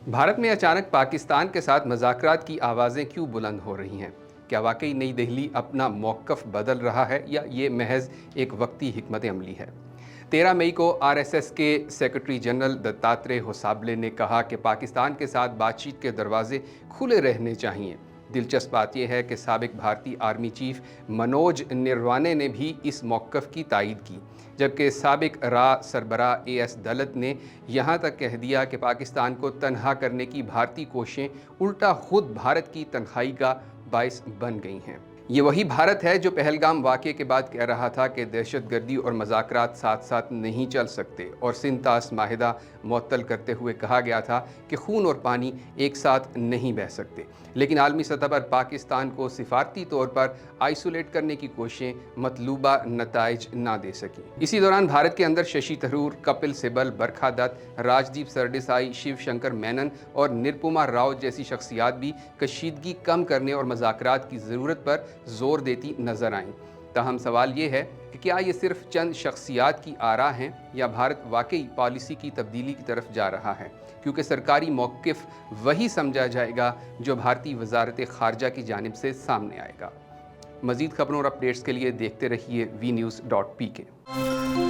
भारत में अचानक पाकिस्तान के साथ मज़ाकरात की आवाज़ें क्यों बुलंद हो रही हैं? क्या वाकई नई दिल्ली अपना मौक़िफ़ बदल रहा है या ये महज एक वक्ती हिकमत अमली है? 13 मई को आरएसएस के सेक्रेटरी जनरल दत्तात्रेय होसाबले ने कहा कि पाकिस्तान के साथ बातचीत के दरवाजे खुले रहने चाहिए। दिलचस्प बात यह है कि साबिक भारतीय आर्मी चीफ मनोज निर्वाणे ने भी इस मौक़िफ़ की तायीद की, जबकि साबिक रा सरबराह एएस दलत ने यहाँ तक कह दिया कि पाकिस्तान को तनहा करने की भारतीय कोशिशें उल्टा खुद भारत की तन्हाई का बायस बन गई हैं। ये वही भारत है जो पहलगाम वाक़े के बाद कह रहा था कि दहशतगर्दी और मज़ाकरात साथ साथ नहीं चल सकते, और सिंतास माहिदा मुअत्तल करते हुए कहा गया था कि खून और पानी एक साथ नहीं बह सकते। लेकिन आलमी सतह पर पाकिस्तान को सिफारती तौर पर आइसोलेट करने की कोशिशें मतलूबा नताइज ना दे सकी। इसी दौरान भारत के अंदर शशि थरूर, कपिल सिब्बल, बरखा दत्त, राजदीप सरदेसाई, शिव शंकर मेनन और निरुपमा राव जैसी शख्सियात भी कशीदगी कम करने और मज़ाकरात की ज़रूरत पर जोर देती नजर आईं। ताहम सवाल ये है कि क्या ये सिर्फ चंद शख्सियात की आरा हैं या भारत वाकई पॉलिसी की तब्दीली की तरफ जा रहा है, क्योंकि सरकारी मौक़िफ़ वही समझा जाएगा जो भारतीय वज़ारत ख़ारजा की जानिब से सामने आएगा। मज़ीद खबरों और अपडेट्स के लिए देखते रहिए vnews.pk।